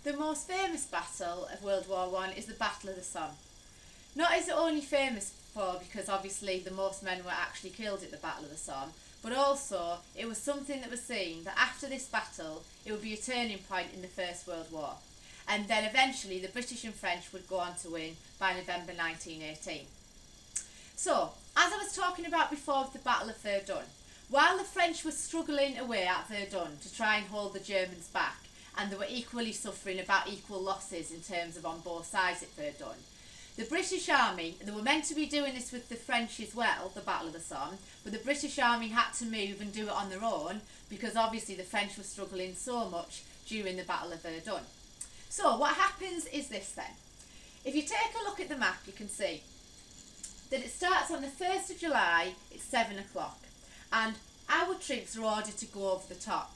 The most famous battle of World War I is the Battle of the Somme. Not is it only famous for because obviously the most men were actually killed at the Battle of the Somme, but also it was something that was seen that after this battle it would be a turning point in the First World War, and then eventually the British and French would go on to win by November 1918. So, as I was talking about before with the Battle of Verdun, while the French were struggling away at Verdun to try and hold the Germans back, and they were equally suffering about equal losses in terms of on both sides at Verdun, the British Army, they were meant to be doing this with the French as well, the Battle of the Somme, but the British Army had to move and do it on their own because obviously the French were struggling so much during the Battle of Verdun. So what happens is this then. If you take a look at the map, you can see that it starts on the 1st of July at 7 o'clock, and our troops are ordered to go over the top.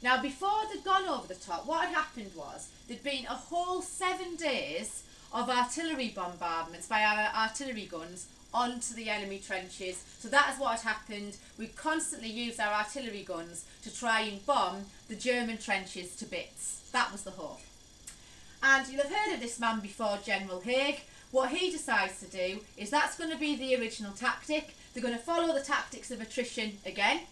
Now before they'd gone over the top, what had happened was there'd been a whole 7 days of artillery bombardments by our artillery guns onto the enemy trenches. So that is what had happened. We constantly used our artillery guns to try and bomb the German trenches to bits. That was the hope. And you'll have heard of this man before, General Haig. What he decides to do is that's going to be the original tactic. They're going to follow the tactics of attrition again.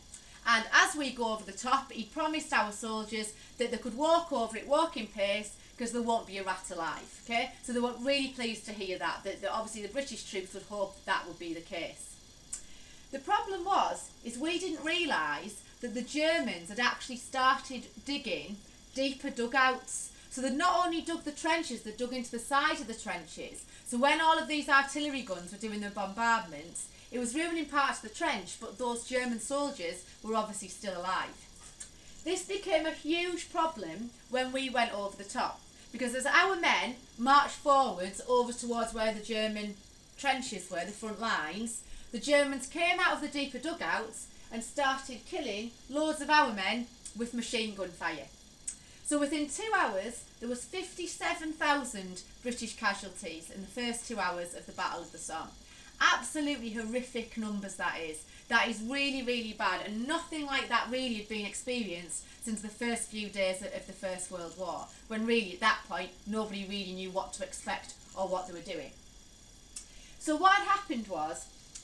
And as we go over the top, he promised our soldiers that they could walk over it, walk in pace, because there won't be a rat alive, okay? So they were really pleased to hear that obviously the British troops would hope that would be the case. The problem is we didn't realise that the Germans had actually started digging deeper dugouts. So they'd not only dug the trenches, they dug into the side of the trenches. So when all of these artillery guns were doing their bombardments, it was ruining parts of the trench, but those German soldiers were obviously still alive. This became a huge problem when we went over the top, because as our men marched forwards over towards where the German trenches were, the front lines, the Germans came out of the deeper dugouts and started killing loads of our men with machine gun fire. So within 2 hours, there was 57,000 British casualties in the first 2 hours of the Battle of the Somme. Absolutely horrific numbers that is. That is really, really bad, and nothing like that really had been experienced since the first few days of the First World War, when really at that point nobody really knew what to expect or what they were doing. So what had happened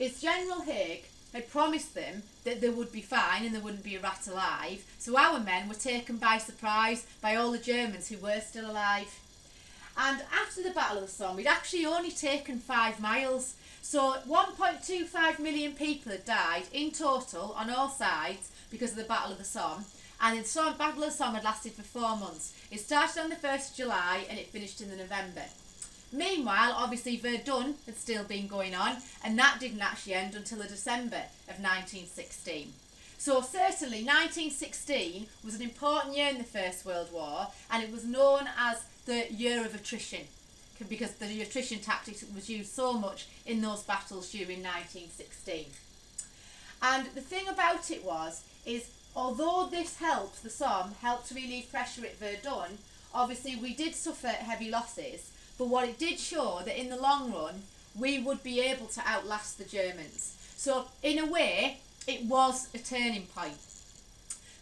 is General Haig had promised them that they would be fine and there wouldn't be a rat alive, so our men were taken by surprise by all the Germans who were still alive. And after the Battle of the Somme, we'd actually only taken 5 miles. So 1.25 million people had died in total on all sides because of the Battle of the Somme. And the Battle of the Somme had lasted for 4 months. It started on the 1st of July and it finished in the November. Meanwhile, obviously Verdun had still been going on, and that didn't actually end until the December of 1916. So certainly 1916 was an important year in the First World War, and it was known as the year of attrition, because the attrition tactics was used so much in those battles during 1916. And the thing about it is although this helped, the Somme helped relieve pressure at Verdun, obviously we did suffer heavy losses, but what it did show that in the long run we would be able to outlast the Germans. So in a way it was a turning point.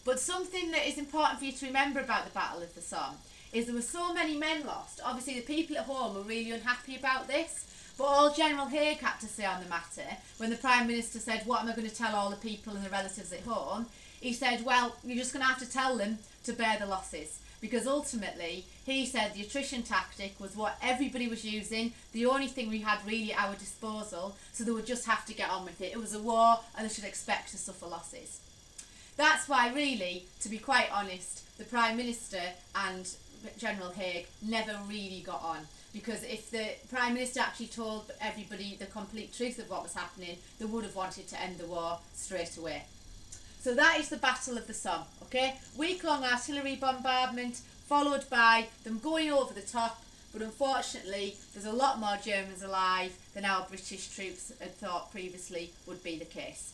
But something that is important for you to remember about the Battle of the Somme is there were so many men lost. Obviously the people at home were really unhappy about this, but all General Haig had to say on the matter, when the Prime Minister said, what am I going to tell all the people and the relatives at home, he said, well, you're just going to have to tell them to bear the losses, because ultimately he said the attrition tactic was what everybody was using, the only thing we had really at our disposal, so they would just have to get on with it. It was a war and they should expect to suffer losses. That's why really, to be quite honest, the Prime Minister and General Haig never really got on, because if the Prime Minister actually told everybody the complete truth of what was happening, they would have wanted to end the war straight away. So that is the Battle of the Somme, okay? Week-long artillery bombardment, followed by them going over the top, but unfortunately there's a lot more Germans alive than our British troops had thought previously would be the case.